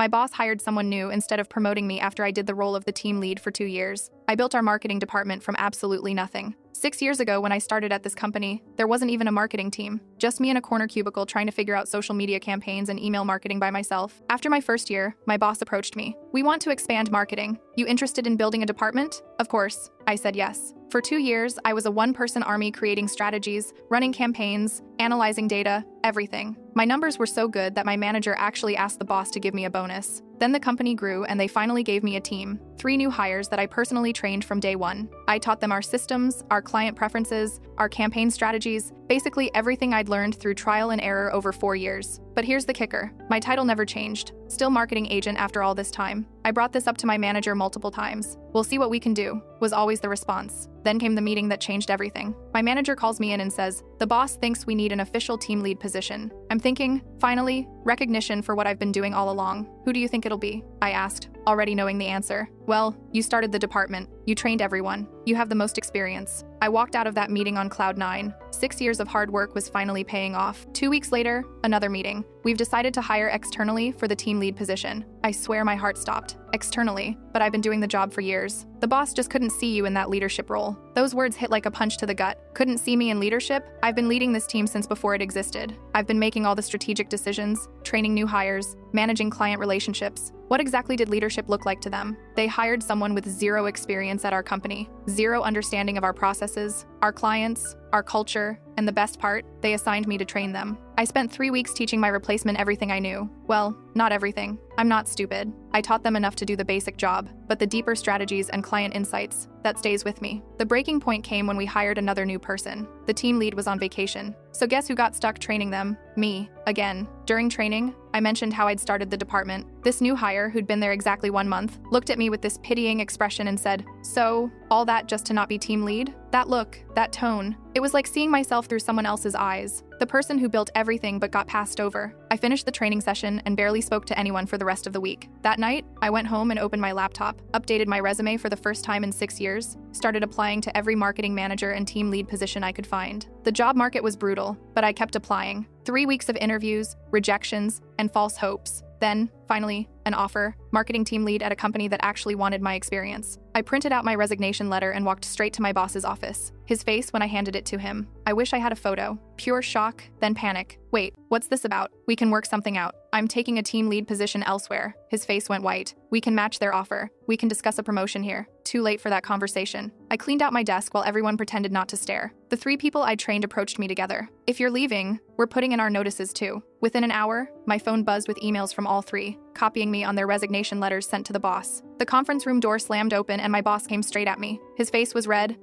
My boss hired someone new instead of promoting me after I did the role of the team lead for 2 years. I built our marketing department from absolutely nothing. 6 years ago, when I started at this company, there wasn't even a marketing team. Just me in a corner cubicle trying to figure out social media campaigns and email marketing by myself. After my first year, my boss approached me. "We want to expand marketing. You interested in building a department?" Of course, I said yes. For 2 years, I was a one-person army creating strategies, running campaigns, analyzing data, everything. My numbers were so good that my manager actually asked the boss to give me a bonus. Then the company grew and they finally gave me a team. 3 new hires that I personally trained from day one. I taught them our systems, our client preferences, our campaign strategies, basically everything I'd learned through trial and error over 4 years. But here's the kicker. My title never changed. Still marketing agent after all this time. I brought this up to my manager multiple times. "We'll see what we can do," was always the response. Then came the meeting that changed everything. My manager calls me in and says, "The boss thinks we need an official team lead position." I'm thinking, finally, recognition for what I've been doing all along. "Who do you think it'll be?" I asked, already knowing the answer. "Well, you started the department. You trained everyone. You have the most experience." I walked out of that meeting on cloud 9. 6 years of hard work was finally paying off. 2 weeks later, another meeting. "We've decided to hire externally for the team lead position." I swear my heart stopped. Externally, but I've been doing the job for years. "The boss just couldn't see you in that leadership role." Those words hit like a punch to the gut. Couldn't see me in leadership? I've been leading this team since before it existed. I've been making all the strategic decisions, training new hires, managing client relationships. What exactly did leadership look like to them? They hired someone with zero experience at our company, zero understanding of our processes, our clients, our culture, and the best part, they assigned me to train them. I spent 3 weeks teaching my replacement everything I knew. Well, not everything. I'm not stupid. I taught them enough to do the basic job, but the deeper strategies and client insights, that stays with me. The breaking point came when we hired another new person. The team lead was on vacation. So guess who got stuck training them? Me, again. During training, I mentioned how I'd started the department. This new hire, who'd been there exactly 1 month, looked at me with this pitying expression and said, "So, all that just to not be team lead?" That look, that tone, it was like seeing myself through someone else's eyes. The person who built everything but got passed over. I finished the training session and barely spoke to anyone for the rest of the week. That night, I went home and opened my laptop, updated my resume for the first time in 6 years, started applying to every marketing manager and team lead position I could find. The job market was brutal, but I kept applying. 3 weeks of interviews, rejections, and false hopes. Then, finally, an offer, marketing team lead at a company that actually wanted my experience. I printed out my resignation letter and walked straight to my boss's office. His face when I handed it to him. I wish I had a photo. Pure shock, then panic. "Wait, what's this about? We can work something out. I'm taking a team lead position elsewhere." His face went white. "We can match their offer. We can discuss a promotion here." Too late for that conversation. I cleaned out my desk while everyone pretended not to stare. The 3 people I trained approached me together. "If you're leaving, we're putting in our notices too." Within an hour, my phone buzzed with emails from all 3, copying me on their resignation letters sent to the boss. The conference room door slammed open and my boss came straight at me. His face was red,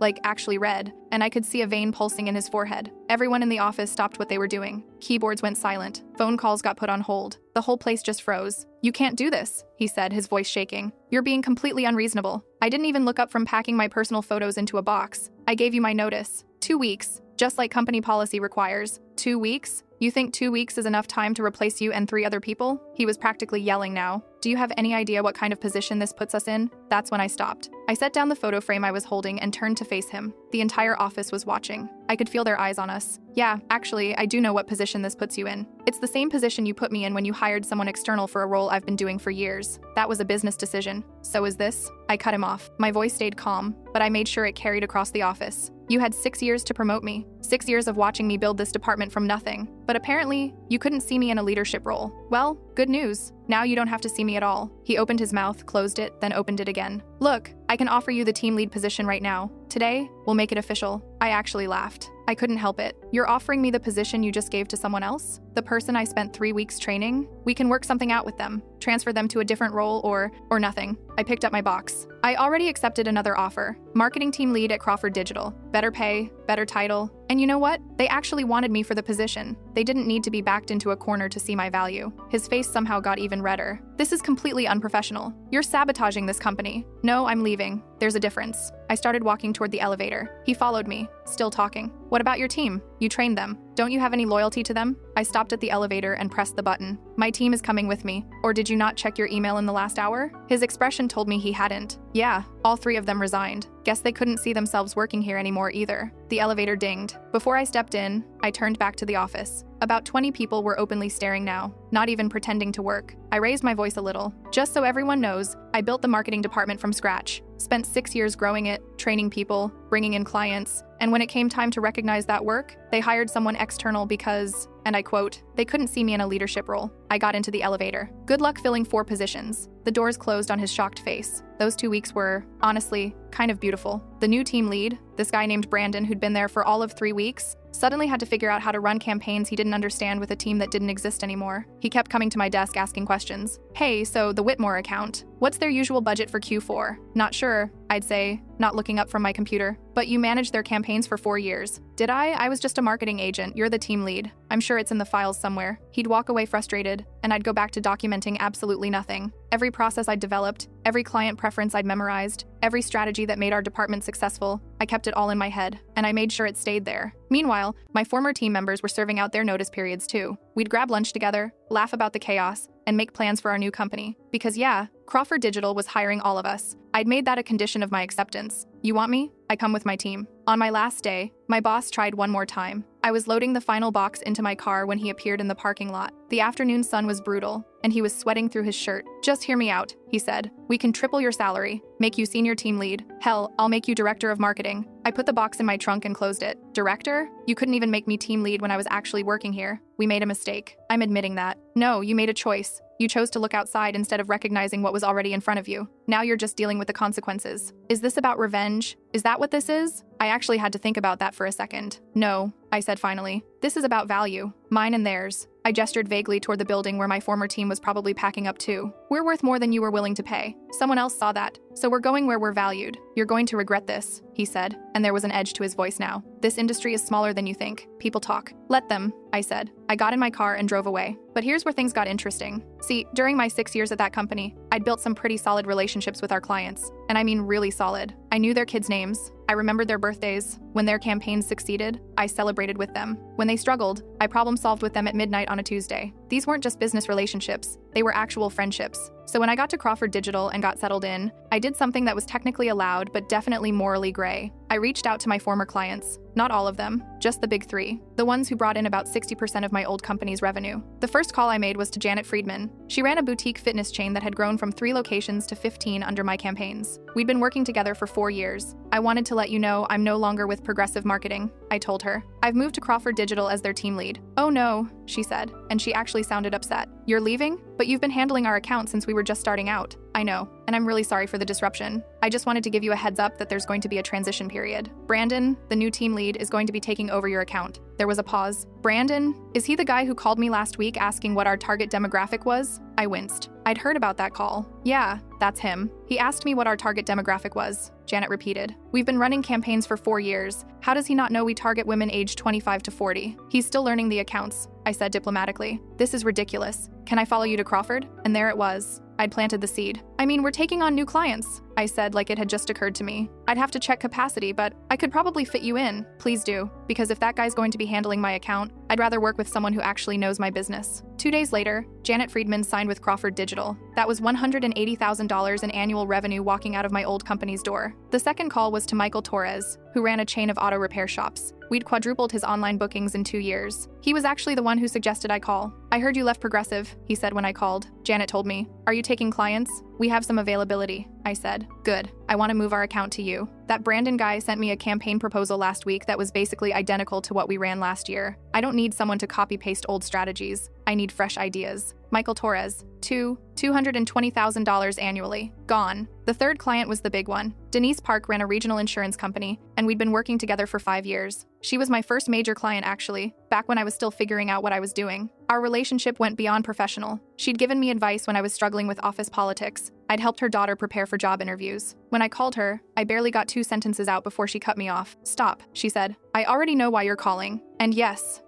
like actually red, and I could see a vein pulsing in his forehead. Everyone in the office stopped what they were doing. Keyboards went silent. Phone calls got put on hold. The whole place just froze. "You can't do this," he said, his voice shaking. "You're being completely unreasonable. I didn't even look up from packing my personal photos into a box. I gave you my notice. 2 weeks, just like company policy requires. 2 weeks? You think 2 weeks is enough time to replace you and 3 other people?" He was practically yelling now. "Do you have any idea what kind of position this puts us in?" That's when I stopped. I set down the photo frame I was holding and turned to face him. The entire office was watching. I could feel their eyes on us. "Yeah, actually, I do know what position this puts you in. It's the same position you put me in when you hired someone external for a role I've been doing for years. That was a business decision. So is this?" I cut him off. My voice stayed calm, but I made sure it carried across the office. "You had 6 years to promote me. 6 years of watching me build this department from nothing. But apparently, you couldn't see me in a leadership role. Well, good news. Now you don't have to see me at all." He opened his mouth, closed it, then opened it again. "Look, I can offer you the team lead position right now. Today, we'll make it official." I actually laughed. I couldn't help it. "You're offering me the position you just gave to someone else? The person I spent 3 weeks training? We can work something out with them. Transfer them to a different role or nothing." I picked up my box. I already accepted another offer. Marketing team lead at Crawford Digital. Better pay, better title. And you know what? They actually wanted me for the position. They didn't need to be backed into a corner to see my value. His face somehow got even redder. "This is completely unprofessional. You're sabotaging this company." "No, I'm leaving. There's a difference." I started walking toward the elevator. He followed me, still talking. What about your team? You trained them. Don't you have any loyalty to them? I stopped at the elevator and pressed the button. My team is coming with me. Or did you not check your email in the last hour? His expression told me he hadn't. Yeah, all 3 of them resigned. Guess they couldn't see themselves working here anymore either. The elevator dinged. Before I stepped in, I turned back to the office. About 20 people were openly staring now, not even pretending to work. I raised my voice a little. Just so everyone knows, I built the marketing department from scratch. Spent 6 years growing it, training people, bringing in clients, and when it came time to recognize that work, they hired someone external because, and I quote, they couldn't see me in a leadership role. I got into the elevator. Good luck filling 4 positions. The doors closed on his shocked face. Those 2 weeks were, honestly, kind of beautiful. The new team lead, this guy named Brandon who'd been there for all of 3 weeks, suddenly had to figure out how to run campaigns he didn't understand with a team that didn't exist anymore. He kept coming to my desk asking questions. Hey, so the Whitmore account, what's their usual budget for Q4? Not sure, I'd say, not looking up from my computer. But you managed their campaigns for 4 years. Did I? I was just a marketing agent. You're the team lead. I'm sure it's in the files somewhere. He'd walk away frustrated, and I'd go back to documenting absolutely nothing. Every process I'd developed, every client preference I'd memorized, every strategy that made our department successful, I kept it all in my head, and I made sure it stayed there. Meanwhile, my former team members were serving out their notice periods too. We'd grab lunch together, laugh about the chaos, and make plans for our new company. Because yeah, Crawford Digital was hiring all of us. I'd made that a condition of my acceptance. You want me? I come with my team. On my last day, my boss tried one more time. I was loading the final box into my car when he appeared in the parking lot. The afternoon sun was brutal, and he was sweating through his shirt. Just hear me out, he said. We can triple your salary, make you senior team lead. Hell, I'll make you director of marketing. I put the box in my trunk and closed it. Director? You couldn't even make me team lead when I was actually working here. We made a mistake. I'm admitting that. No, you made a choice. You chose to look outside instead of recognizing what was already in front of you. Now you're just dealing with the consequences. Is this about revenge? Is that what this is? I actually had to think about that for a second. No, I said finally. This is about value. Mine and theirs. I gestured vaguely toward the building where my former team was probably packing up too. We're worth more than you were willing to pay. Someone else saw that. So we're going where we're valued. You're going to regret this, he said, and there was an edge to his voice now. This industry is smaller than you think. People talk. Let them, I said. I got in my car and drove away. But here's where things got interesting. See, during my 6 years at that company, I'd built some pretty solid relationships with our clients. And I mean really solid. I knew their kids' names. I remembered their birthdays. When their campaigns succeeded, I celebrated with them. When they struggled, I problem-solved with them at midnight on a Tuesday. These weren't just business relationships. They were actual friendships. So when I got to Crawford Digital and got settled in, I did something that was technically allowed but definitely morally gray. I reached out to my former clients. Not all of them, just the big 3. The ones who brought in about 60% of my old company's revenue. The first call I made was to Janet Friedman. She ran a boutique fitness chain that had grown from 3 locations to 15 under my campaigns. We'd been working together for 4 years. I wanted to let you know I'm no longer with Progressive Marketing, I told her. I've moved to Crawford Digital as their team lead. Oh no, she said, and she actually sounded upset. You're leaving? But you've been handling our account since we were just starting out. I know, and I'm really sorry for the disruption. I just wanted to give you a heads up that there's going to be a transition period. Brandon, the new team lead, is going to be taking over your account. There was a pause. Brandon? Is he the guy who called me last week asking what our target demographic was? I winced. I'd heard about that call. Yeah, that's him. He asked me what our target demographic was, Janet repeated. We've been running campaigns for 4 years. How does he not know we target women aged 25 to 40? He's still learning the accounts, I said diplomatically. This is ridiculous. Can I follow you to Crawford? And there it was. I'd planted the seed. I mean, we're taking on new clients, I said like it had just occurred to me. I'd have to check capacity, but I could probably fit you in. Please do, because if that guy's going to be handling my account, I'd rather work with someone who actually knows my business. 2 days later, Janet Friedman signed with Crawford Digital. That was $180,000 in annual revenue walking out of my old company's door. The second call was to Michael Torres, who ran a chain of auto repair shops. We'd quadrupled his online bookings in 2 years. He was actually the one who suggested I call. I heard you left Progressive, he said when I called. Janet told me. Are you taking clients? We have some availability, I said. Good. I want to move our account to you. That Brandon guy sent me a campaign proposal last week that was basically identical to what we ran last year. I don't need someone to copy-paste old strategies. I need fresh ideas. Michael Torres, $220,000 annually. Gone. The third client was the big one. Denise Park ran a regional insurance company, and we'd been working together for 5 years. She was my first major client actually, back when I was still figuring out what I was doing. Our relationship went beyond professional. She'd given me advice when I was struggling with office politics. I'd helped her daughter prepare for job interviews. When I called her, I barely got 2 sentences out before she cut me off. Stop, she said. I already know why you're calling. And yes,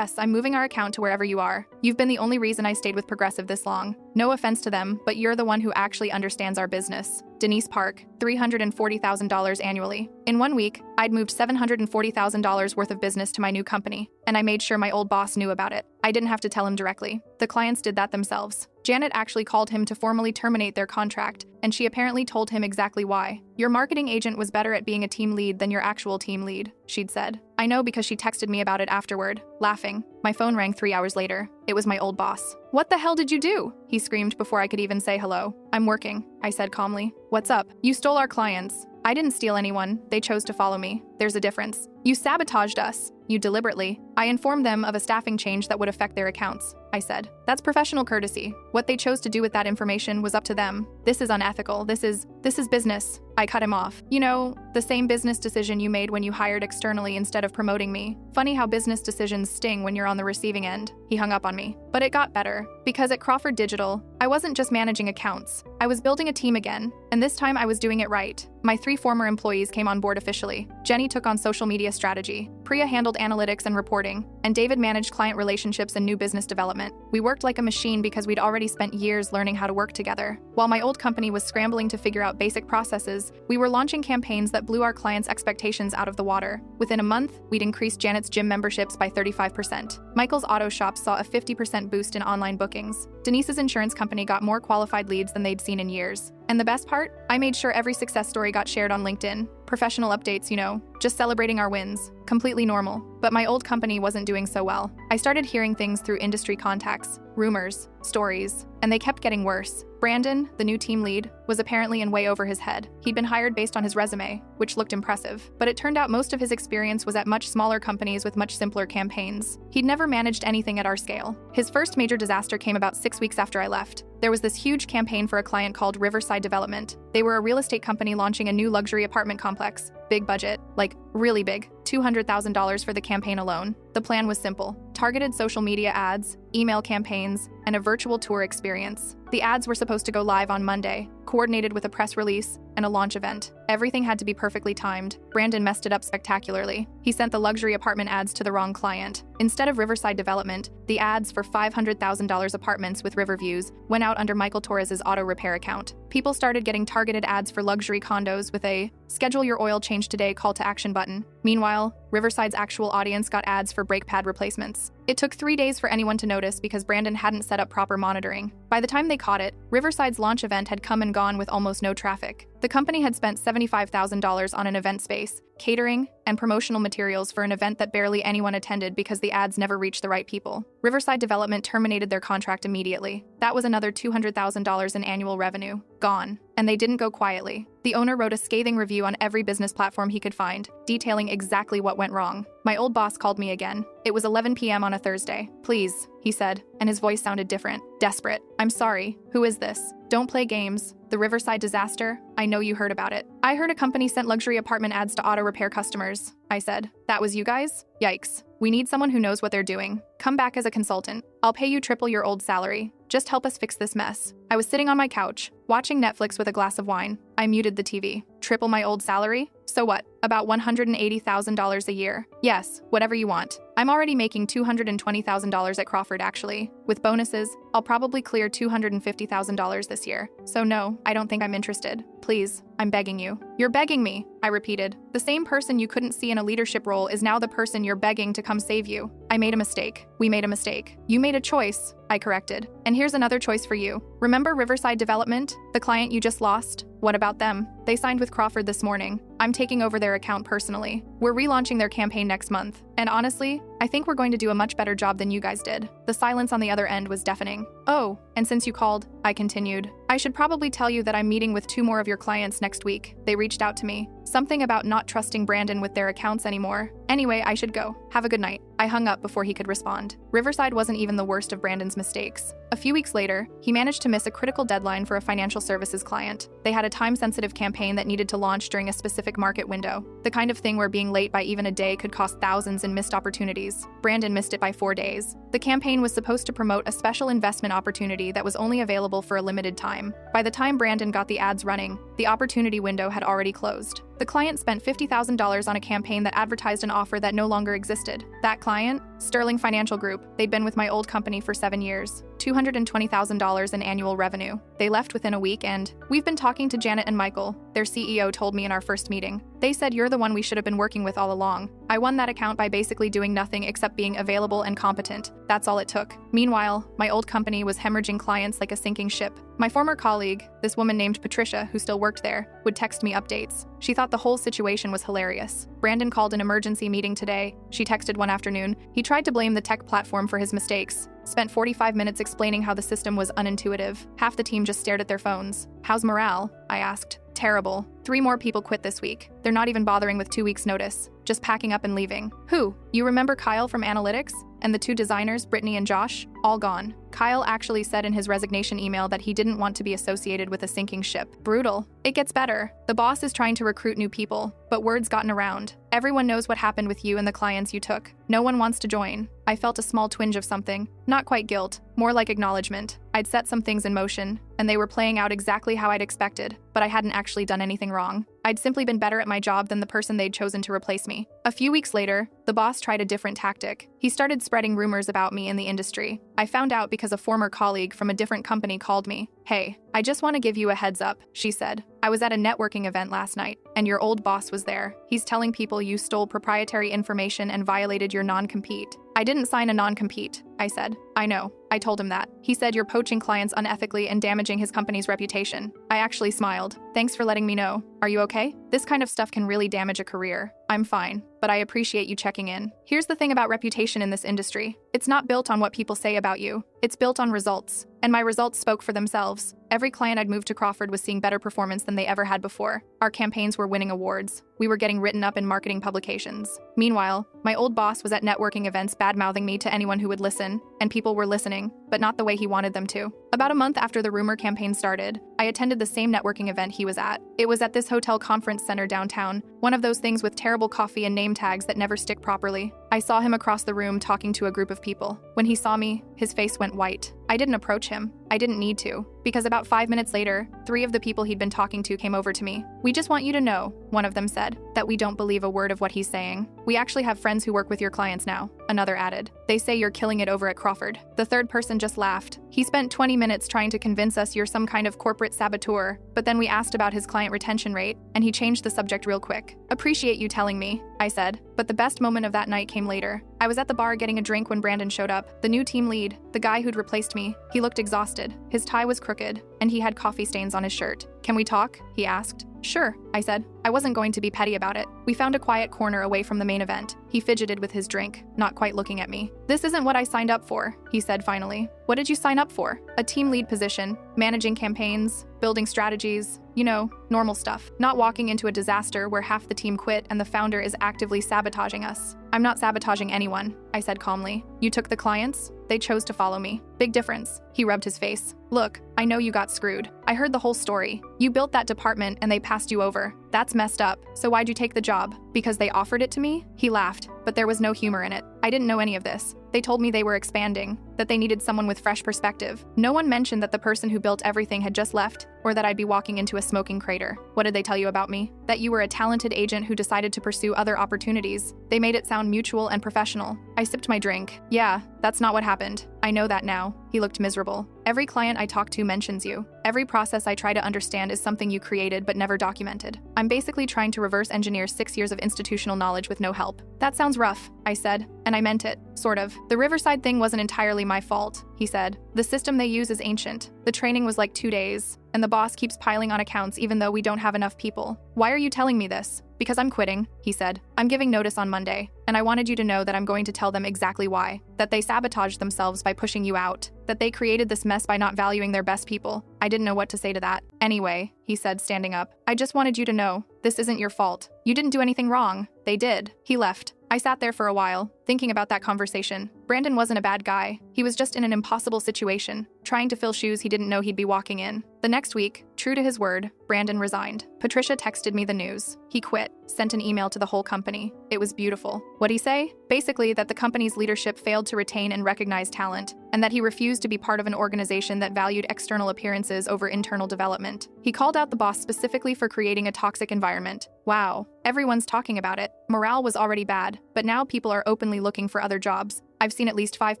I'm moving our account to wherever you are. You've been the only reason I stayed with Progressive this long. No offense to them, but you're the one who actually understands our business. Denise Park, $340,000 annually. In 1 week, I'd moved $740,000 worth of business to my new company, and I made sure my old boss knew about it. I didn't have to tell him directly. The clients did that themselves. Janet actually called him to formally terminate their contract, and she apparently told him exactly why. Your marketing agent was better at being a team lead than your actual team lead, she'd said. I know because she texted me about it afterward, laughing. My phone rang 3 hours later. It was my old boss. What the hell did you do? He screamed before I could even say hello. I'm working, I said calmly. What's up? You stole our clients. I didn't steal anyone. They chose to follow me. There's a difference. You sabotaged us. You deliberately. I informed them of a staffing change that would affect their accounts, I said. That's professional courtesy. What they chose to do with that information was up to them. This is unethical. This is business. I cut him off. You know, the same business decision you made when you hired externally instead of promoting me. Funny how business decisions sting when you're on the receiving end. He hung up on me. But it got better. Because at Crawford Digital, I wasn't just managing accounts. I was building a team again. And this time I was doing it right. My 3 former employees came on board officially. Jenny took on social media strategy. Priya handled analytics and reporting. And David managed client relationships and new business development. We worked like a machine because we'd already spent years learning how to work together. While my old company was scrambling to figure out basic processes, we were launching campaigns that blew our clients' expectations out of the water. Within a month, we'd increased Janet's gym memberships by 35%. Michael's auto shop saw a 50% boost in online bookings. Denise's insurance company got more qualified leads than they'd seen in years. And the best part? I made sure every success story got shared on LinkedIn. Professional updates, you know, just celebrating our wins. Completely normal. But my old company wasn't doing so well. I started hearing things through industry contacts, rumors, stories, and they kept getting worse. Brandon, the new team lead, was apparently in way over his head. He'd been hired based on his resume, which looked impressive, but it turned out most of his experience was at much smaller companies with much simpler campaigns. He'd never managed anything at our scale. His first major disaster came about 6 weeks after I left. There was this huge campaign for a client called Riverside Development. They were a real estate company launching a new luxury apartment complex. Big budget, like really big, $200,000 for the campaign alone. The plan was simple: targeted social media ads, email campaigns, and a virtual tour experience. The ads were supposed to go live on Monday, coordinated with a press release and a launch event. Everything had to be perfectly timed. Brandon messed it up spectacularly. He sent the luxury apartment ads to the wrong client. Instead of Riverside Development, the ads for $500,000 apartments with river views went out under Michael Torres's auto repair account. People started getting targeted ads for luxury condos with a "schedule your oil change today" call to action button. Meanwhile, Riverside's actual audience got ads for brake pad replacements. It took 3 days for anyone to notice because Brandon hadn't set up proper monitoring. By the time they caught it, Riverside's launch event had come and gone with almost no traffic. The company had spent $75,000 on an event space, catering, and promotional materials for an event that barely anyone attended because the ads never reached the right people. Riverside Development terminated their contract immediately. That was another $200,000 in annual revenue. Gone. And they didn't go quietly. The owner wrote a scathing review on every business platform he could find, detailing exactly what went wrong. My old boss called me again. It was 11 p.m. on a Thursday. "Please," he said, and his voice sounded different, desperate. "I'm sorry. Who is this? Don't play games. The Riverside disaster? I know you heard about it." "I heard a company sent luxury apartment ads to auto repair customers," I said. "That was you guys? Yikes. We need someone who knows what they're doing. Come back as a consultant. I'll pay you triple your old salary. Just help us fix this mess." I was sitting on my couch, watching Netflix with a glass of wine. I muted the TV. Triple my old salary? So what? About $180,000 a year. Yes, whatever you want. I'm already making $220,000 at Crawford actually. With bonuses, I'll probably clear $250,000 this year. So no, I don't think I'm interested. Please, I'm begging you. "You're begging me," I repeated. "The same person you couldn't see in a leadership role is now the person you're begging to come save you." "I made a mistake. We made a mistake. You made a choice," I corrected. "And here's another choice for you. Remember Riverside Development? The client you just lost? What about them? They signed with Crawford this morning. I'm taking over their account personally. We're relaunching their campaign next month. And honestly, I think we're going to do a much better job than you guys did." The silence on the other end was deafening. "Oh, and since you called," I continued, "I should probably tell you that I'm meeting with 2 more of your clients next week. They reached out to me. Something about not trusting Brandon with their accounts anymore. Anyway, I should go. Have a good night." I hung up before he could respond. Riverside wasn't even the worst of Brandon's mistakes. A few weeks later, he managed to miss a critical deadline for a financial services client. They had a time-sensitive campaign that needed to launch during a specific market window, the kind of thing where being late by even a day could cost thousands in missed opportunities. Brandon missed it by 4 days. The campaign was supposed to promote a special investment opportunity that was only available for a limited time. By the time Brandon got the ads running, the opportunity window had already closed. The client spent $50,000 on a campaign that advertised an offer that no longer existed. That client? Sterling Financial Group. They'd been with my old company for 7 years. $220,000 in annual revenue. They left within a week and, we've been talking to Janet and Michael, their CEO told me in our first meeting. They said you're the one we should have been working with all along. I won that account by basically doing nothing except being available and competent. That's all it took. Meanwhile, my old company was hemorrhaging clients like a sinking ship. My former colleague, this woman named Patricia, who still worked there, would text me updates. She thought the whole situation was hilarious. Brandon called an emergency meeting today. She texted one afternoon. He tried to blame the tech platform for his mistakes. Spent 45 minutes explaining how the system was unintuitive. Half the team just stared at their phones. How's morale? I asked. Terrible. 3 more people quit this week. They're not even bothering with 2 weeks' notice. Just packing up and leaving. Who? You remember Kyle from analytics? And the 2 designers, Brittany and Josh? All gone. Kyle actually said in his resignation email that he didn't want to be associated with a sinking ship. Brutal. It gets better. The boss is trying to recruit new people, but word's gotten around. Everyone knows what happened with you and the clients you took. No one wants to join. I felt a small twinge of something. Not quite guilt, more like acknowledgement. I'd set some things in motion, and they were playing out exactly how I'd expected, but I hadn't actually done anything wrong. I'd simply been better at my job than the person they'd chosen to replace me. A few weeks later, the boss tried a different tactic. He started spreading rumors about me in the industry. I found out because a former colleague from a different company called me. Hey, I just want to give you a heads up, she said. I was at a networking event last night, and your old boss was there. He's telling people you stole proprietary information and violated your non-compete. I didn't sign a non-compete, I said. I know. I told him that. He said you're poaching clients unethically and damaging his company's reputation. I actually smiled. Thanks for letting me know. Are you okay? This kind of stuff can really damage a career. I'm fine, but I appreciate you checking in. Here's the thing about reputation in this industry. It's not built on what people say about you. It's built on results. And my results spoke for themselves. Every client I'd moved to Crawford was seeing better performance than they ever had before. Our campaigns were winning awards. We were getting written up in marketing publications. Meanwhile, my old boss was at networking events bad-mouthing me to anyone who would listen, and people were listening, but not the way he wanted them to. About a month after the rumor campaign started, I attended the same networking event he was at. It was at this hotel conference center downtown, one of those things with terrible coffee and name tags that never stick properly. I saw him across the room talking to a group of people. When he saw me, his face went white. I didn't approach him. I didn't need to, because about 5 minutes later, 3 of the people he'd been talking to came over to me. We just want you to know, one of them said, that we don't believe a word of what he's saying. We actually have friends who work with your clients now, another added. They say you're killing it over at Crawford. The third person just laughed. He spent 20 minutes trying to convince us you're some kind of corporate saboteur, but then we asked about his client retention rate, and he changed the subject real quick. Appreciate you telling me, I said, but the best moment of that night came later. I was at the bar getting a drink when Brandon showed up, the new team lead, the guy who'd replaced me. He looked exhausted. His tie was crooked, and he had coffee stains on his shirt. Can we talk? He asked. Sure, I said. I wasn't going to be petty about it. We found a quiet corner away from the main event. He fidgeted with his drink, not quite looking at me. This isn't what I signed up for, he said finally. What did you sign up for? A team lead position, managing campaigns, building strategies, you know, normal stuff. Not walking into a disaster where half the team quit and the founder is actively sabotaging us. I'm not sabotaging anyone, I said calmly. You took the clients? They chose to follow me. Big difference. He rubbed his face. Look, I know you got screwed. I heard the whole story. You built that department and they passed you over. That's messed up. So why'd you take the job? Because they offered it to me? He laughed, but there was no humor in it. I didn't know any of this. They told me they were expanding, that they needed someone with fresh perspective. No one mentioned that the person who built everything had just left, or that I'd be walking into a smoking crater. What did they tell you about me? That you were a talented agent who decided to pursue other opportunities. They made it sound mutual and professional. I sipped my drink. Yeah, that's not what happened. I know that now. He looked miserable. Every client I talk to mentions you. Every process I try to understand is something you created but never documented. I'm basically trying to reverse engineer 6 years of institutional knowledge with no help. That sounds rough, I said, and I meant it, sort of. The Riverside thing wasn't entirely my fault, he said. The system they use is ancient. The training was like 2 days, and the boss keeps piling on accounts even though we don't have enough people. Why are you telling me this? Because I'm quitting, he said. I'm giving notice on Monday, and I wanted you to know that I'm going to tell them exactly why. That they sabotaged themselves by pushing you out. That they created this mess by not valuing their best people. I didn't know what to say to that. Anyway, he said, standing up. I just wanted you to know, this isn't your fault. You didn't do anything wrong. They did. He left. I sat there for a while, thinking about that conversation. Brandon wasn't a bad guy. He was just in an impossible situation, trying to fill shoes he didn't know he'd be walking in. The next week, true to his word, Brandon resigned. Patricia texted me the news. He quit, sent an email to the whole company. It was beautiful. What'd he say? Basically that the company's leadership failed to retain and recognize talent, and that he refused to be part of an organization that valued external appearances over internal development. He called out the boss specifically for creating a toxic environment. Wow, everyone's talking about it. Morale was already bad, but now people are openly looking for other jobs. I've seen at least 5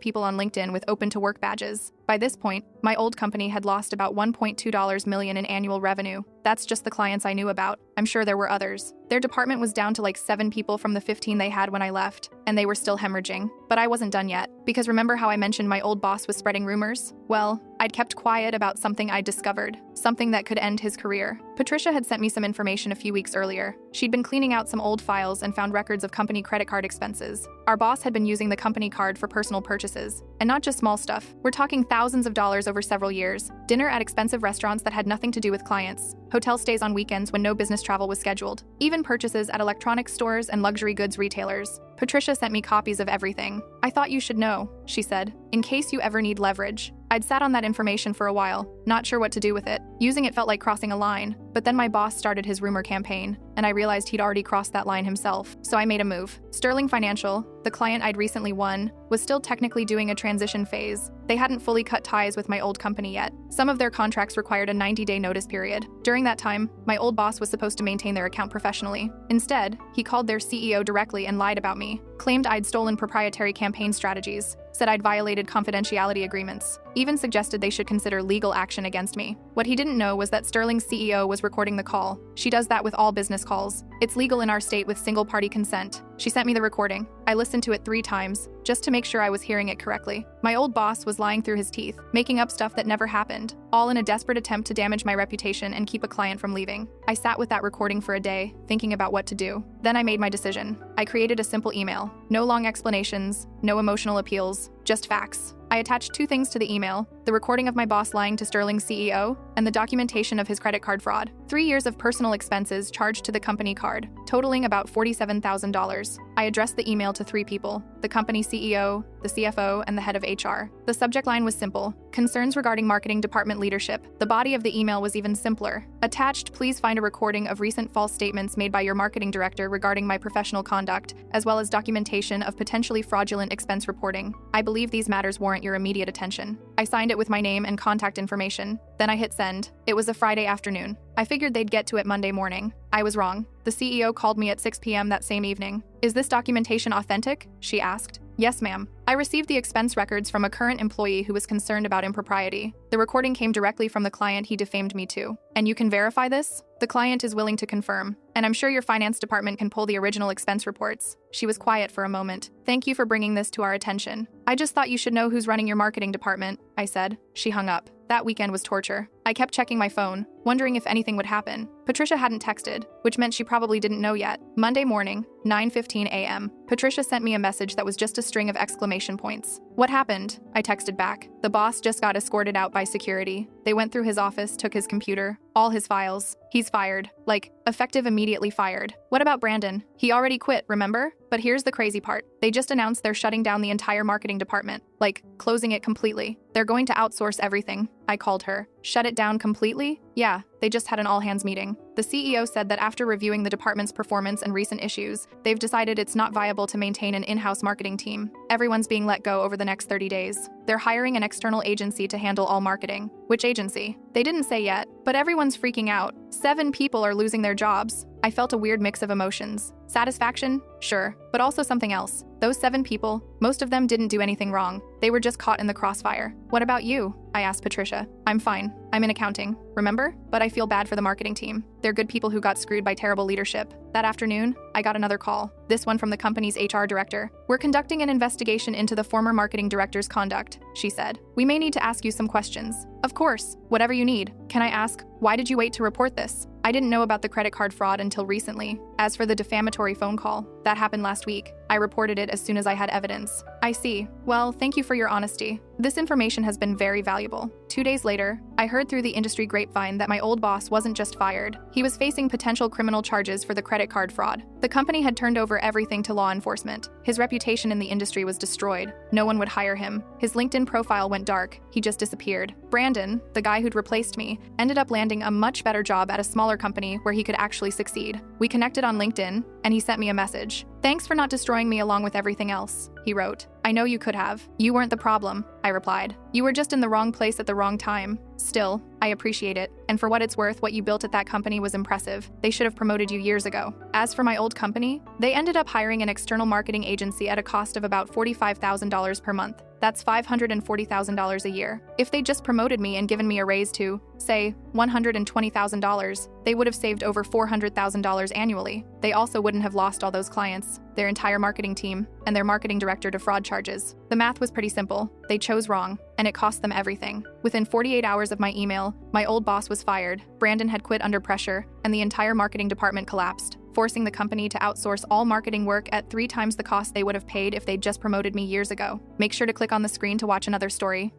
people on LinkedIn with open to work badges. By this point, my old company had lost about $1.2 million in annual revenue. That's just the clients I knew about. I'm sure there were others. Their department was down to like 7 people from the 15 they had when I left, and they were still hemorrhaging. But I wasn't done yet, because remember how I mentioned my old boss was spreading rumors? Well, I'd kept quiet about something I'd discovered, something that could end his career. Patricia had sent me some information a few weeks earlier. She'd been cleaning out some old files and found records of company credit card expenses. Our boss had been using the company card for personal purchases, and not just small stuff. We're talking thousands of dollars over several years, dinner at expensive restaurants that had nothing to do with clients, hotel stays on weekends when no business travel was scheduled, even purchases at electronics stores and luxury goods retailers. Patricia sent me copies of everything. I thought you should know, she said, in case you ever need leverage. I'd sat on that information for a while, not sure what to do with it. Using it felt like crossing a line, but then my boss started his rumor campaign, and I realized he'd already crossed that line himself, so I made a move. Sterling Financial, the client I'd recently won, was still technically doing a transition phase. They hadn't fully cut ties with my old company yet. Some of their contracts required a 90-day notice period. During that time, my old boss was supposed to maintain their account professionally. Instead, he called their CEO directly and lied about me, claimed I'd stolen proprietary campaign strategies, said I'd violated confidentiality agreements, even suggested they should consider legal action against me. What he didn't know was that Sterling's CEO was recording the call. She does that with all business calls. It's legal in our state with single-party consent. She sent me the recording. I listened to it 3 times, just to make sure I was hearing it correctly. My old boss was lying through his teeth, making up stuff that never happened, all in a desperate attempt to damage my reputation and keep a client from leaving. I sat with that recording for a day, thinking about what to do. Then I made my decision. I created a simple email. No long explanations, no emotional appeals, just facts. I attached 2 things to the email: the recording of my boss lying to Sterling's CEO, and the documentation of his credit card fraud. 3 years of personal expenses charged to the company card, totaling about $47,000. I addressed the email to 3 people: the company CEO, the CFO, and the head of HR. The subject line was simple: concerns regarding marketing department leadership. The body of the email was even simpler. Attached, please find a recording of recent false statements made by your marketing director regarding my professional conduct, as well as documentation of potentially fraudulent expense reporting. I believe these matters warrant your immediate attention. I signed it with my name and contact information. Then I hit send. It was a Friday afternoon. I figured they'd get to it Monday morning. I was wrong. The CEO called me at 6 p.m. that same evening. "Is this documentation authentic?" she asked. "Yes, ma'am." I received the expense records from a current employee who was concerned about impropriety. The recording came directly from the client he defamed me to. "And you can verify this?" "The client is willing to confirm. And I'm sure your finance department can pull the original expense reports." She was quiet for a moment. "Thank you for bringing this to our attention. I just thought you should know who's running your marketing department," I said. She hung up. That weekend was torture. I kept checking my phone, wondering if anything would happen. Patricia hadn't texted, which meant she probably didn't know yet. Monday morning, 9:15 a.m., Patricia sent me a message that was just a string of exclamation points. "What happened?" I texted back. "The boss just got escorted out by security. They went through his office, took his computer, all his files. He's fired. Like, effective immediately fired." "What about Brandon? He already quit, remember?" But here's the crazy part. They just announced they're shutting down the entire marketing department. Like, closing it completely. They're going to outsource everything. I called her. "Shut it down completely?" "Yeah, they just had an all-hands meeting." The CEO said that after reviewing the department's performance and recent issues, they've decided it's not viable to maintain an in-house marketing team. Everyone's being let go over the next 30 days. They're hiring an external agency to handle all marketing. Which agency? They didn't say yet, but everyone's freaking out. 7 people are losing their jobs. I felt a weird mix of emotions. Satisfaction? Sure, but also something else. Those 7 people, most of them didn't do anything wrong. They were just caught in the crossfire. "What about you?" I asked Patricia. "I'm fine. I'm in accounting, remember? But I feel bad for the marketing team. They're good people who got screwed by terrible leadership." That afternoon, I got another call, this one from the company's HR director. "We're conducting an investigation into the former marketing director's conduct," she said. "We may need to ask you some questions." "Of course, whatever you need. Can I ask, why did you wait to report this?" "I didn't know about the credit card fraud until recently. As for the defamatory phone call, that happened last week. I reported it as soon as I had evidence." "I see. Well, thank you for your honesty. This information has been very valuable." 2 days later, I heard through the industry grapevine that my old boss wasn't just fired. He was facing potential criminal charges for the credit card fraud. The company had turned over everything to law enforcement. His reputation in the industry was destroyed. No one would hire him. His LinkedIn profile went dark. He just disappeared. Brandon, the guy who'd replaced me, ended up landing a much better job at a smaller company where he could actually succeed. We connected on LinkedIn, and he sent me a message. "Thanks for not destroying me along with everything else," he wrote. "I know you could have. You weren't the problem," I replied. "You were just in the wrong place at the wrong time. Still, I appreciate it. And for what it's worth, what you built at that company was impressive. They should have promoted you years ago." As for my old company, they ended up hiring an external marketing agency at a cost of about $45,000 per month. That's $540,000 a year. If they'd just promoted me and given me a raise to, say, $120,000, they would have saved over $400,000 annually. They also wouldn't have lost all those clients, their entire marketing team, and their marketing director to fraud charges. The math was pretty simple. They chose wrong, and it cost them everything. Within 48 hours of my email, my old boss was fired, Brandon had quit under pressure, and the entire marketing department collapsed, forcing the company to outsource all marketing work at 3 times the cost they would have paid if they'd just promoted me years ago. Make sure to click on the screen to watch another story.